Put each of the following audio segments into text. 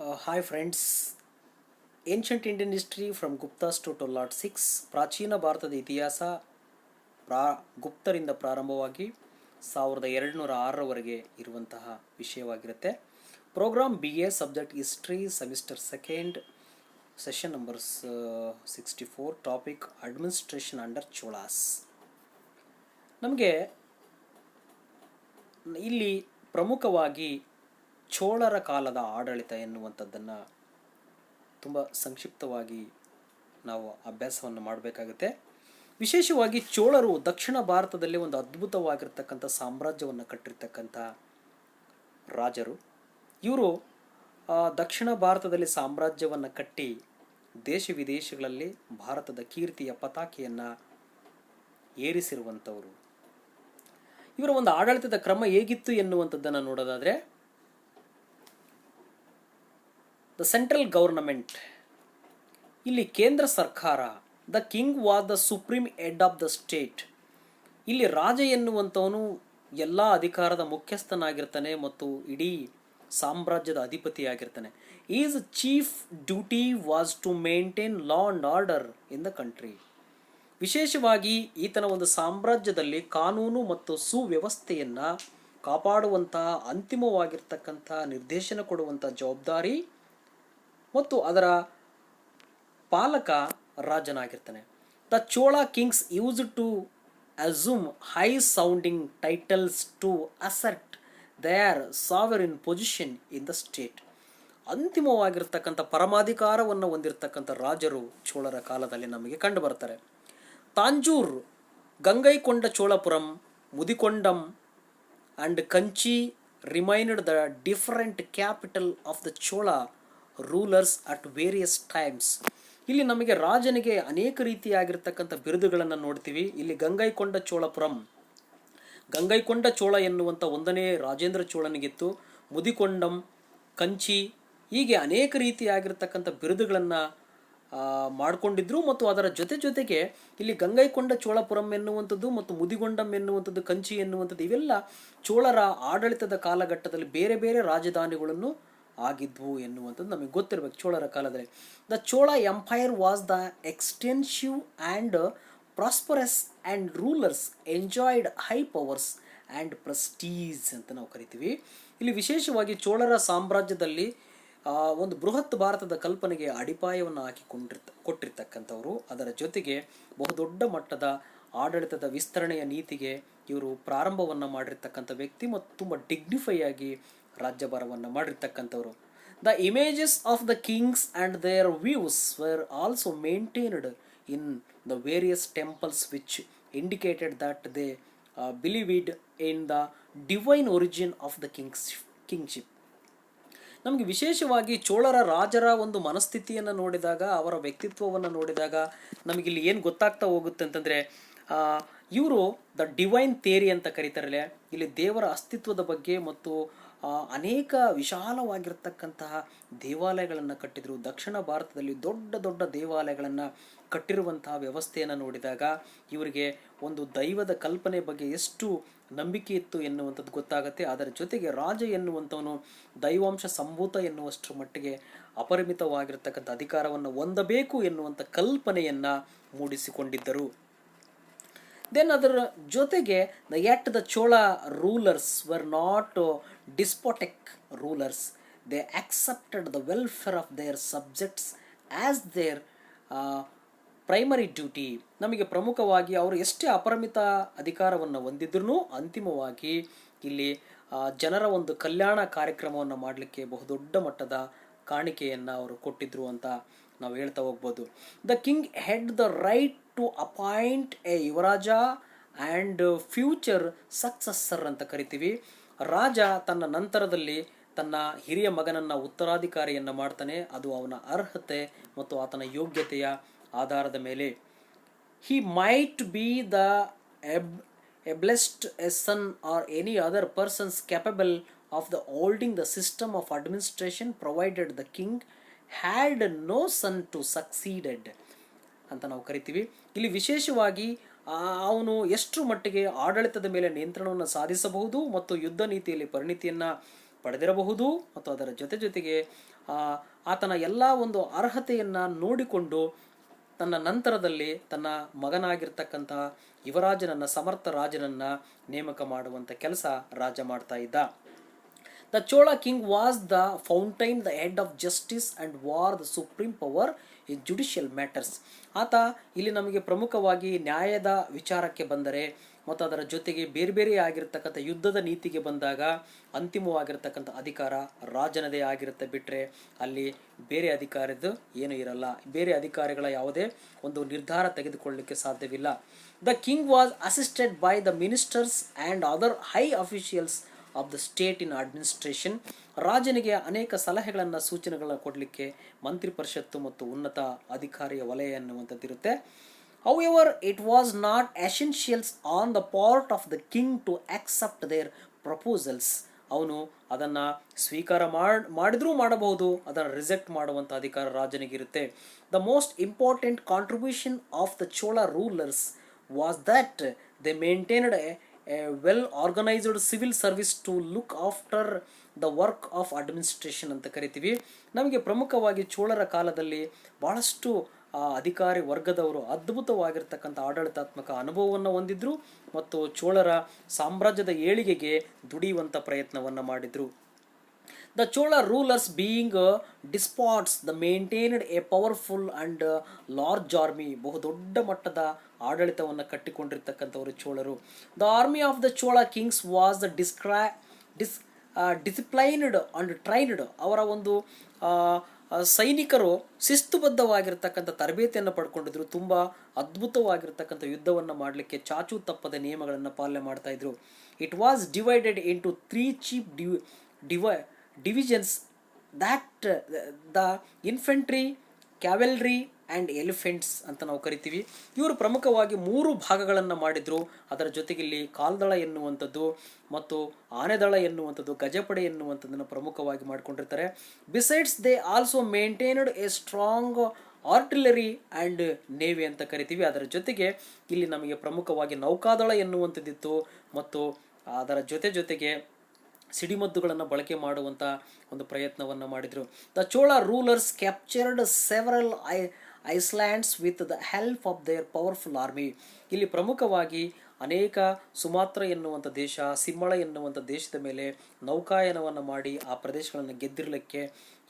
Hi friends, ancient Indian history from Guptas to ಟೊಲ್ಲಾಟ್ 6. ಪ್ರಾಚೀನ ಭಾರತದ ಇತಿಹಾಸ ಗುಪ್ತರಿಂದ ಪ್ರಾರಂಭವಾಗಿ 1206ರವರೆಗೆ ಇರುವಂತಹ ವಿಷಯವಾಗಿರುತ್ತೆ. Program BA subject history semester second, session numbers 64, topic administration under Cholas. ನಮಗೆ ಇಲ್ಲಿ ಪ್ರಮುಖವಾಗಿ ಚೋಳರ ಕಾಲದ ಆಡಳಿತ ಎನ್ನುವಂಥದ್ದನ್ನು ತುಂಬ ಸಂಕ್ಷಿಪ್ತವಾಗಿ ನಾವು ಅಭ್ಯಾಸವನ್ನು ಮಾಡಬೇಕಾಗುತ್ತೆ. ವಿಶೇಷವಾಗಿ ಚೋಳರು ದಕ್ಷಿಣ ಭಾರತದಲ್ಲಿ ಒಂದು ಅದ್ಭುತವಾಗಿರ್ತಕ್ಕಂಥ ಸಾಮ್ರಾಜ್ಯವನ್ನು ಕಟ್ಟಿರ್ತಕ್ಕಂಥ ರಾಜರು. ಇವರು ದಕ್ಷಿಣ ಭಾರತದಲ್ಲಿ ಸಾಮ್ರಾಜ್ಯವನ್ನು ಕಟ್ಟಿ ದೇಶ ವಿದೇಶಗಳಲ್ಲಿ ಭಾರತದ ಕೀರ್ತಿಯ ಪತಾಕೆಯನ್ನು ಏರಿಸಿರುವಂಥವರು. ಇವರ ಒಂದು ಆಡಳಿತದ ಕ್ರಮ ಹೇಗಿತ್ತು ಎನ್ನುವಂಥದ್ದನ್ನು ನೋಡೋದಾದರೆ, ದ ಸೆಂಟ್ರಲ್ ಗವರ್ನಮೆಂಟ್, ಇಲ್ಲಿ ಕೇಂದ್ರ ಸರ್ಕಾರ, the king was the supreme head of the state. ಇಲ್ಲಿ ರಾಜ ಎನ್ನುವಂಥವನು ಎಲ್ಲ ಅಧಿಕಾರದ ಮುಖ್ಯಸ್ಥನಾಗಿರ್ತಾನೆ ಮತ್ತು ಇಡೀ ಸಾಮ್ರಾಜ್ಯದ ಅಧಿಪತಿಯಾಗಿರ್ತಾನೆ. His chief duty was to maintain law and order in the country. ವಿಶೇಷವಾಗಿ ಈತನ ಒಂದು ಸಾಮ್ರಾಜ್ಯದಲ್ಲಿ ಕಾನೂನು ಮತ್ತು ಸುವ್ಯವಸ್ಥೆಯನ್ನು ಕಾಪಾಡುವಂತಹ, ಅಂತಿಮವಾಗಿರ್ತಕ್ಕಂಥ ನಿರ್ದೇಶನ ಕೊಡುವಂಥ ಜವಾಬ್ದಾರಿ ಮತ್ತು ಅದರ ಪಾಲಕ ರಾಜನಾಗಿರ್ತಾನೆ. The Chola kings used to assume high sounding titles to assert their sovereign position in the state. ಅಂತಿಮವಾಗಿರ್ತಕ್ಕಂಥ ಪರಮಾಧಿಕಾರವನ್ನು ಹೊಂದಿರತಕ್ಕಂಥ ರಾಜರು ಚೋಳರ ಕಾಲದಲ್ಲಿ ನಮಗೆ ಕಂಡು ಬರ್ತಾರೆ. Tanjore, Gangaikonda Cholapuram, Mudikondam and Kanchi remained the different capital of the Chola rulers at various times. ಇಲ್ಲಿ ನಮಗೆ ರಾಜನಿಗೆ ಅನೇಕ ರೀತಿಯಾಗಿರ್ತಕ್ಕಂಥ ಬಿರುದುಗಳನ್ನು ನೋಡ್ತೀವಿ. ಇಲ್ಲಿ ಗಂಗೈಕೊಂಡ ಚೋಳಪುರಂ, ಗಂಗೈಕೊಂಡ ಚೋಳ ಎನ್ನುವಂಥ 1ನೇ ರಾಜೇಂದ್ರ ಚೋಳನಿಗಿತ್ತು. ಮುದಿಕೊಂಡಂ, ಕಂಚಿ, ಹೀಗೆ ಅನೇಕ ರೀತಿಯಾಗಿರ್ತಕ್ಕಂಥ ಬಿರುದುಗಳನ್ನು ಮಾಡಿಕೊಂಡಿದ್ರು. ಮತ್ತು ಅದರ ಜೊತೆಗೆ ಇಲ್ಲಿ ಗಂಗೈಕೊಂಡ ಚೋಳಪುರಂ ಎನ್ನುವಂಥದ್ದು ಮತ್ತು ಮುದಿಗೊಂಡಂ ಎನ್ನುವಂಥದ್ದು, ಕಂಚಿ ಎನ್ನುವಂಥದ್ದು, ಇವೆಲ್ಲ ಚೋಳರ ಆಡಳಿತದ ಕಾಲಘಟ್ಟದಲ್ಲಿ ಬೇರೆ ಬೇರೆ ರಾಜಧಾನಿಗಳನ್ನು ಆಗಿದ್ವು ಎನ್ನುವಂಥದ್ದು ನಮಗೆ ಗೊತ್ತಿರಬೇಕು. ಚೋಳರ ಕಾಲದಲ್ಲಿ the Chola empire was the extensive and prosperous and rulers enjoyed high powers and Prestige ಅಂತ ನಾವು ಕರಿತೀವಿ. ಇಲ್ಲಿ ವಿಶೇಷವಾಗಿ ಚೋಳರ ಸಾಮ್ರಾಜ್ಯದಲ್ಲಿ ಒಂದು ಬೃಹತ್ ಭಾರತದ ಕಲ್ಪನೆಗೆ ಅಡಿಪಾಯವನ್ನು ಕೊಟ್ಟಿರ್ತಕ್ಕಂಥವರು. ಅದರ ಜೊತೆಗೆ ಬಹುದೊಡ್ಡ ಮಟ್ಟದ ಆಡಳಿತದ ವಿಸ್ತರಣೆಯ ನೀತಿಗೆ ಇವರು ಪ್ರಾರಂಭವನ್ನು ಮಾಡಿರ್ತಕ್ಕಂಥ ವ್ಯಕ್ತಿ ಮತ್ತು ತುಂಬ ಡಿಗ್ನಿಫೈ ಆಗಿ ರಾಜ್ಯಭಾರವನ್ನು ಮಾಡಿರ್ತಕ್ಕಂಥವ್ರು. The images of the kings and their views were also maintained in the various temples which indicated that they believed in the divine origin of the kingship. ನಮಗೆ ವಿಶೇಷವಾಗಿ ಚೋಳರ ರಾಜರ ಒಂದು ಮನಸ್ಥಿತಿಯನ್ನು ನೋಡಿದಾಗ, ಅವರ ವ್ಯಕ್ತಿತ್ವವನ್ನು ನೋಡಿದಾಗ ನಮಗಿಲ್ಲಿ ಏನು ಗೊತ್ತಾಗ್ತಾ ಹೋಗುತ್ತೆ ಅಂತಂದರೆ, ಇವರು ದ ಡಿವೈನ್ ಥಿಯರಿ ಅಂತ ಕರೀತಾರಲ್ಲ, ಇಲ್ಲಿ ದೇವರ ಅಸ್ತಿತ್ವದ ಬಗ್ಗೆ ಮತ್ತು ಅನೇಕ ವಿಶಾಲವಾಗಿರ್ತಕ್ಕಂತಹ ದೇವಾಲಯಗಳನ್ನು ಕಟ್ಟಿದರು. ದಕ್ಷಿಣ ಭಾರತದಲ್ಲಿ ದೊಡ್ಡ ದೊಡ್ಡ ದೇವಾಲಯಗಳನ್ನು ಕಟ್ಟಿರುವಂತಹ ವ್ಯವಸ್ಥೆಯನ್ನು ನೋಡಿದಾಗ ಇವರಿಗೆ ಒಂದು ದೈವದ ಕಲ್ಪನೆ ಬಗ್ಗೆ ಎಷ್ಟು ನಂಬಿಕೆ ಇತ್ತು ಎನ್ನುವಂಥದ್ದು ಗೊತ್ತಾಗುತ್ತೆ. ಅದರ ಜೊತೆಗೆ ರಾಜ ಎನ್ನುವಂಥವನು ದೈವಾಂಶ ಸಂಭೂತ ಎನ್ನುವಷ್ಟರ ಮಟ್ಟಿಗೆ ಅಪರಿಮಿತವಾಗಿರ್ತಕ್ಕಂಥ ಅಧಿಕಾರವನ್ನು ಹೊಂದಬೇಕು ಎನ್ನುವಂಥ ಕಲ್ಪನೆಯನ್ನು ಮೂಡಿಸಿಕೊಂಡಿದ್ದರು. ದೆನ್ ಅದರ ಜೊತೆಗೆ yet the Chola rulers were not despotic rulers. They accepted the welfare of their subjects as their primary duty. ನಮಗೆ ಪ್ರಮುಖವಾಗಿ ಅವರು ಎಷ್ಟೇ ಅಪರಿಮಿತ ಅಧಿಕಾರವನ್ನು ಹೊಂದಿದ್ರೂ ಅಂತಿಮವಾಗಿ ಇಲ್ಲಿ ಜನರ ಒಂದು ಕಲ್ಯಾಣ ಕಾರ್ಯಕ್ರಮವನ್ನು ಮಾಡಲಿಕ್ಕೆ ಬಹುದೊಡ್ಡ ಮಟ್ಟದ ಕಾಣಿಕೆಯನ್ನು ಅವರು ಕೊಟ್ಟಿದ್ರು ಅಂತ ನಾವು ಹೇಳ್ತಾ ಹೋಗ್ಬೋದು. The king had the right to appoint a ಯುವರಾಜ ಆ್ಯಂಡ್ ಫ್ಯೂಚರ್ ಸಕ್ಸಸ್ಸರ್ ಅಂತ ಕರಿತೀವಿ. ರಾಜ ತನ್ನ ನಂತರದಲ್ಲಿ ತನ್ನ ಹಿರಿಯ ಮಗನನ್ನು ಉತ್ತರಾಧಿಕಾರಿಯನ್ನು ಮಾಡ್ತಾನೆ. ಅದು ಅವನ ಅರ್ಹತೆ ಮತ್ತು ಆತನ ಯೋಗ್ಯತೆಯ ಆಧಾರದ ಮೇಲೆ. He might be the ablest a son or any other persons capable of the holding the system of administration provided the king had no son to succeeded ಅಂತ ನಾವು ಕರಿತೀವಿ. ಇಲ್ಲಿ ವಿಶೇಷವಾಗಿ ಅವನು ಎಷ್ಟು ಮಟ್ಟಿಗೆ ಆಡಳಿತದ ಮೇಲೆ ನಿಯಂತ್ರಣವನ್ನು ಸಾಧಿಸಬಹುದು ಮತ್ತು ಯುದ್ಧ ನೀತಿಯಲ್ಲಿ ಪರಿಣಿತಿಯನ್ನು ಪಡೆದಿರಬಹುದು ಮತ್ತು ಅದರ ಜೊತೆಗೆ ಆತನ ಎಲ್ಲ ಒಂದು ಅರ್ಹತೆಯನ್ನು ನೋಡಿಕೊಂಡು ತನ್ನ ನಂತರದಲ್ಲಿ ತನ್ನ ಮಗನಾಗಿರ್ತಕ್ಕಂಥ ಯುವರಾಜನನ್ನು, ಸಮರ್ಥ ರಾಜನನ್ನು ನೇಮಕ ಮಾಡುವಂಥ ಕೆಲಸ ರಾಜ ಮಾಡ್ತಾ ಇದ್ದ. The Chola king was the fountain, the head of justice and war the supreme power in judicial matters. ಆತ ಇಲ್ಲಿ ನಮಗೆ ಪ್ರಮುಖವಾಗಿ ನ್ಯಾಯದ ವಿಚಾರಕ್ಕೆ ಬಂದರೆ ಮತ್ತು ಅದರ ಜೊತೆಗೆ ಬೇರೆ ಬೇರೆ ಆಗಿರ್ತಕ್ಕಂಥ ಯುದ್ಧದ ನೀತಿಗೆ ಬಂದಾಗ ಅಂತಿಮವಾಗಿರ್ತಕ್ಕಂಥ ಅಧಿಕಾರ ರಾಜನದೇ ಆಗಿರುತ್ತೆ. ಬಿಟ್ಟರೆ ಅಲ್ಲಿ ಬೇರೆ ಅಧಿಕಾರದ್ದು ಏನೂ ಇರಲ್ಲ. ಬೇರೆ ಅಧಿಕಾರಿಗಳ ಯಾವುದೇ ಒಂದು ನಿರ್ಧಾರ ತೆಗೆದುಕೊಳ್ಳಲಿಕ್ಕೆ ಸಾಧ್ಯವಿಲ್ಲ. The king was assisted by the ministers and other high officials of the state in administration. ರಾಜನಿಗೆ ಅನೇಕ ಸಲಹೆಗಳನ್ನು, ಸೂಚನೆಗಳನ್ನು ಕೊಡಲಿಕ್ಕೆ ಮಂತ್ರಿ ಪರಿಷತ್ತು ಮತ್ತು ಉನ್ನತ ಅಧಿಕಾರಿಯ ವಲಯ ಎನ್ನುವಂಥದ್ದಿರುತ್ತೆ. However, it was not essential on the part of the king to accept their proposals. ಅವನು ಅದನ್ನು ಸ್ವೀಕಾರ ಮಾಡಿದ್ರೂ ಮಾಡಬಹುದು, ಅದನ್ನು ರಿಜೆಕ್ಟ್ ಮಾಡುವಂಥ ಅಧಿಕಾರ ರಾಜನಿಗಿರುತ್ತೆ. The most important contribution of the Chola rulers was that they maintained a well organised civil service to look after the work of administration ಅಂತ ಕರಿತೀವಿ. ನಮಗೆ ಪ್ರಮುಖವಾಗಿ ಚೋಳರ ಕಾಲದಲ್ಲಿ ಬಹಳಷ್ಟು ಅಧಿಕಾರಿ ವರ್ಗದವರು ಅದ್ಭುತವಾಗಿರ್ತಕ್ಕಂಥ ಆಡಳಿತಾತ್ಮಕ ಅನುಭವವನ್ನು ಹೊಂದಿದ್ರು ಮತ್ತು ಚೋಳರ ಸಾಮ್ರಾಜ್ಯದ ಏಳಿಗೆಗೆ ದುಡಿಯುವಂಥ ಪ್ರಯತ್ನವನ್ನು ಮಾಡಿದರು. The Chola rulers being despots they maintained a powerful and large army. ಬಹುದೊಡ್ಡ ಮಟ್ಟದ ಆಡಳಿತವನ್ನು ಕಟ್ಟಿಕೊಂಡಿರ್ತಕ್ಕಂಥವರು ಚೋಳರು. The army of the Chola kings was the disciplined and trained. ಅವರ ಒಂದು ಸೈನಿಕರು ಶಿಸ್ತುಬದ್ಧವಾಗಿರ್ತಕ್ಕಂಥ ತರಬೇತಿಯನ್ನು ಪಡ್ಕೊಂಡಿದ್ರು. ತುಂಬ ಅದ್ಭುತವಾಗಿರ್ತಕ್ಕಂಥ ಯುದ್ಧವನ್ನು ಮಾಡಲಿಕ್ಕೆ ಚಾಚು ತಪ್ಪದ ನಿಯಮಗಳನ್ನು ಪಾಲನೆ ಮಾಡ್ತಾ ಇದ್ರು. It was divided into 3 chief divisions that the infantry, cavalry and elephants ಅಂತ ನಾವು ಕರಿತೀವಿ. ಇವರು ಪ್ರಮುಖವಾಗಿ 3 ಭಾಗಗಳನ್ನು ಮಾಡಿದ್ರು. ಅದರ ಜೊತೆಗೆ ಇಲ್ಲಿ ಕಾಲ್ದಳ ಎನ್ನುವಂಥದ್ದು ಮತ್ತು ಆನೆದಳ ಎನ್ನುವಂಥದ್ದು, ಗಜಪಡೆ ಎನ್ನುವಂಥದ್ದನ್ನು ಪ್ರಮುಖವಾಗಿ ಮಾಡಿಕೊಂಡಿರ್ತಾರೆ. Besides they also maintained a strong artillery and navy ಅಂತ ಕರಿತೀವಿ. ಅದರ ಜೊತೆಗೆ ಇಲ್ಲಿ ನಮಗೆ ಪ್ರಮುಖವಾಗಿ ನೌಕಾದಳ ಎನ್ನುವಂಥದ್ದಿತ್ತು ಮತ್ತು ಅದರ ಜೊತೆಗೆ ಸಿಡಿಮದ್ದುಗಳನ್ನು ಬಳಕೆ ಮಾಡುವಂಥ ಒಂದು ಪ್ರಯತ್ನವನ್ನು ಮಾಡಿದರು. The Chola rulers captured several islands with the help of their powerful army. ಇಲ್ಲಿ ಪ್ರಮುಖವಾಗಿ ಅನೇಕ ಸುಮಾತ್ರ ಎನ್ನುವಂಥ ದೇಶ, ಸಿಮ್ಮಳ ಎನ್ನುವಂಥ ದೇಶದ ಮೇಲೆ ನೌಕಾಯನವನ್ನು ಮಾಡಿ ಆ ಪ್ರದೇಶಗಳನ್ನು ಗೆದ್ದಿರಲಿಕ್ಕೆ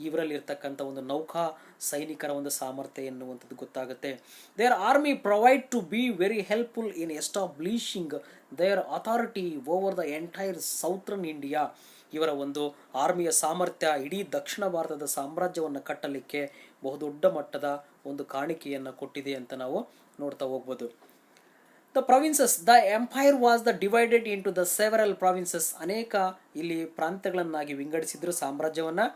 ಇವರಲ್ಲಿರ್ತಕ್ಕಂಥ ಒಂದು ನೌಕಾ ಸೈನಿಕರ ಒಂದು ಸಾಮರ್ಥ್ಯ ಎನ್ನುವಂಥದ್ದು ಗೊತ್ತಾಗುತ್ತೆ. Their army provide to be very helpful in establishing their authority over the entire southern India. ಇವರ ಒಂದು ಆರ್ಮಿಯ ಸಾಮರ್ಥ್ಯ ಇಡೀ ದಕ್ಷಿಣ ಭಾರತದ ಸಾಮ್ರಾಜ್ಯವನ್ನು ಕಟ್ಟಲಿಕ್ಕೆ ಬಹುದೊಡ್ಡ ಮಟ್ಟದ ಒಂದು ಕಾಣಿಕೆಯನ್ನು ಕೊಟ್ಟಿದೆ ಅಂತ ನಾವು ನೋಡ್ತಾ ಹೋಗ್ಬೋದು. The provinces, the empire was the divided into the several provinces. ಅನೇಕ ಇಲ್ಲಿ ಪ್ರಾಂತ್ಯಗಳನ್ನಾಗಿ ವಿಂಗಡಿಸಿದ್ರು ಸಾಮ್ರಾಜ್ಯವನ್ನು.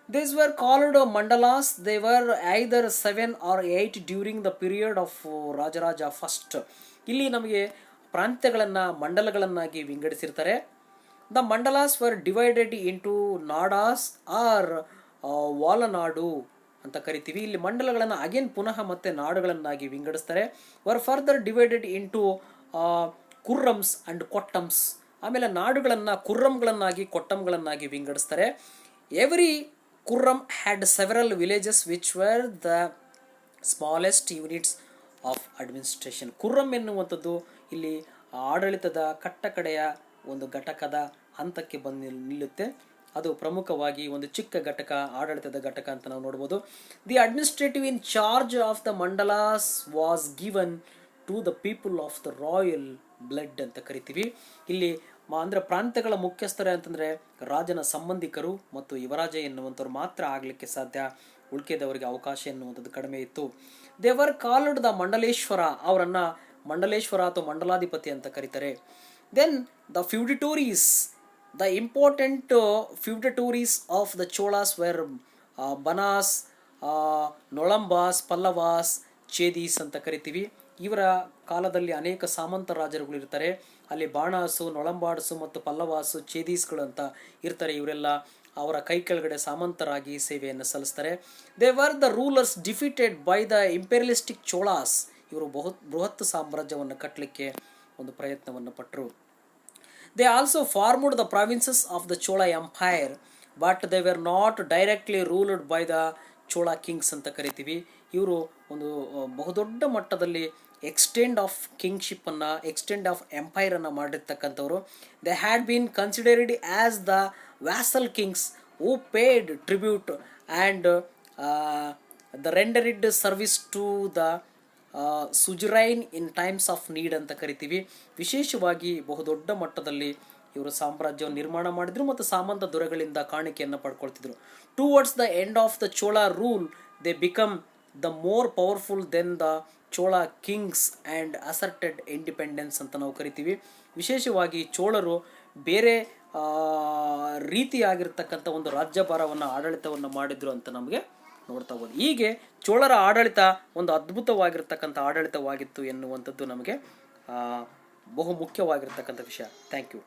These were called mandalas. They were either 7 or 8 during the period of Rajaraja first. ಇಲ್ಲಿ ನಮಗೆ ಪ್ರಾಂತ್ಯಗಳನ್ನು ಮಂಡಲಗಳನ್ನಾಗಿ ವಿಂಗಡಿಸಿರ್ತಾರೆ. The mandalas were divided into nadas or valanadu ಅಂತ ಕರಿತೀವಿ. ಇಲ್ಲಿ ಮಂಡಲಗಳನ್ನು ಅಗೇನ್ ಪುನಃ ಮತ್ತೆ ನಾಡುಗಳನ್ನಾಗಿ ವಿಂಗಡಿಸ್ತಾರೆ. Were further divided into kurrams and kottams. ಆಮೇಲೆ ನಾಡುಗಳನ್ನು ಕುರ್ರಮ್ಗಳನ್ನಾಗಿ ಕೊಟ್ಟಮ್ಗಳನ್ನಾಗಿ ವಿಂಗಡಿಸ್ತಾರೆ. Every kurram had several villages which were the smallest units of administration. Kurram ಎನ್ನುವಂಥದ್ದು ಇಲ್ಲಿ ಆಡಳಿತದ ಕಟ್ಟಕಡೆಯ ಒಂದು ಘಟಕದ ಹಂತಕ್ಕೆ ಬಂದು ನಿಲ್ಲುತ್ತೆ. ಅದು ಪ್ರಮುಖವಾಗಿ ಒಂದು ಚಿಕ್ಕ ಘಟಕ, ಆಡಳಿತದ ಘಟಕ ಅಂತ ನಾವು ನೋಡ್ಬೋದು. The administrative in charge of the mandalas was given to the people of the royal blood ಅಂತ ಕರಿತೀವಿ. ಇಲ್ಲಿ ಅಂದರೆ ಪ್ರಾಂತ್ಯಗಳ ಮುಖ್ಯಸ್ಥರೇ ಅಂತಂದರೆ ರಾಜನ ಸಂಬಂಧಿಕರು ಮತ್ತು ಯುವರಾಜ ಎನ್ನುವಂಥವ್ರು ಮಾತ್ರ ಆಗಲಿಕ್ಕೆ ಸಾಧ್ಯ. ಉಳ್ಕೆದವರಿಗೆ ಅವಕಾಶ ಎನ್ನುವಂಥದ್ದು ಕಡಿಮೆ ಇತ್ತು. ದೇವರ್ ಕಾಲ್ಡ್ ದ ಮಂಡಲೇಶ್ವರ. ಅವರನ್ನು ಮಂಡಲೇಶ್ವರ ಅಥವಾ ಮಂಡಲಾಧಿಪತಿ ಅಂತ ಕರೀತಾರೆ. Then the feudatories, the important feudatories of the Cholas were Banas, Nolambas, Pallavas, Chedis ಅಂತ ಕರಿತೀವಿ. ಇವರ ಕಾಲದಲ್ಲಿ ಅನೇಕ ಸಾಮಂತ ರಾಜರುಗಳು ಇರ್ತಾರೆ. ಅಲ್ಲಿ ಬಾಣಾಸು, ನೊಳಂಬಾಡ್ಸು ಮತ್ತು ಪಲ್ಲವಾಸು, ಚೇದೀಸ್ಗಳು ಅಂತ ಇರ್ತಾರೆ. ಇವರೆಲ್ಲ ಅವರ ಕೈ ಕೆಳಗಡೆ ಸಾಮಂತರಾಗಿ ಸೇವೆಯನ್ನು ಸಲ್ಲಿಸ್ತಾರೆ. They were the rulers defeated by the imperialistic Cholas. ಇವರು ಬೃಹತ್ ಸಾಮ್ರಾಜ್ಯವನ್ನು ಕಟ್ಟಲಿಕ್ಕೆ ಒಂದು ಪ್ರಯತ್ನವನ್ನು ಪಟ್ಟರು. They also formed the provinces of the Chola empire, but they were not directly ruled by the Chola kings ಅಂತ ಕರಿತೀವಿ. ಇವರು ಒಂದು ಬಹುದೊಡ್ಡ ಮಟ್ಟದಲ್ಲಿ ಎಕ್ಸ್ಟೆಂಡ್ ಆಫ್ ಕಿಂಗ್ಶಿಪ್ಪನ್ನು, ಎಕ್ಸ್ಟೆಂಡ್ ಆಫ್ ಎಂಪೈರನ್ನು ಮಾಡಿರ್ತಕ್ಕಂಥವ್ರು. They had been considered as the vassal kings who paid tribute and the rendered service to the ಸುಜರೈನ್ in times of need ಅಂತ ಕರಿತೀವಿ. ವಿಶೇಷವಾಗಿ ಬಹುದೊಡ್ಡ ಮಟ್ಟದಲ್ಲಿ ಇವರು ಸಾಮ್ರಾಜ್ಯವನ್ನು ನಿರ್ಮಾಣ ಮಾಡಿದ್ರು ಮತ್ತು ಸಾಮಂತ ದೊರೆಗಳಿಂದ ಕಾಣಿಕೆಯನ್ನು ಪಡ್ಕೊಳ್ತಿದ್ರು. Towards the end of the Chola rule they become the more powerful than the Chola kings and asserted independence ಅಂತ ನಾವು ಕರಿತೀವಿ. ವಿಶೇಷವಾಗಿ ಚೋಳರು ಬೇರೆ ರೀತಿಯಾಗಿರ್ತಕ್ಕಂಥ ಒಂದು ರಾಜ್ಯಭಾರವನ್ನು, ಆಡಳಿತವನ್ನು ಮಾಡಿದ್ರು ಅಂತ ನಮಗೆ ನೋಡ್ತಾ ಹೋಗೋದು. ಹೀಗೆ ಚೋಳರ ಆಡಳಿತ ಒಂದು ಅದ್ಭುತವಾಗಿರ್ತಕ್ಕಂಥ ಆಡಳಿತವಾಗಿತ್ತು ಎನ್ನುವಂಥದ್ದು ನಮಗೆ ಬಹು ಮುಖ್ಯವಾಗಿರ್ತಕ್ಕಂಥ ವಿಷಯ. Thank you.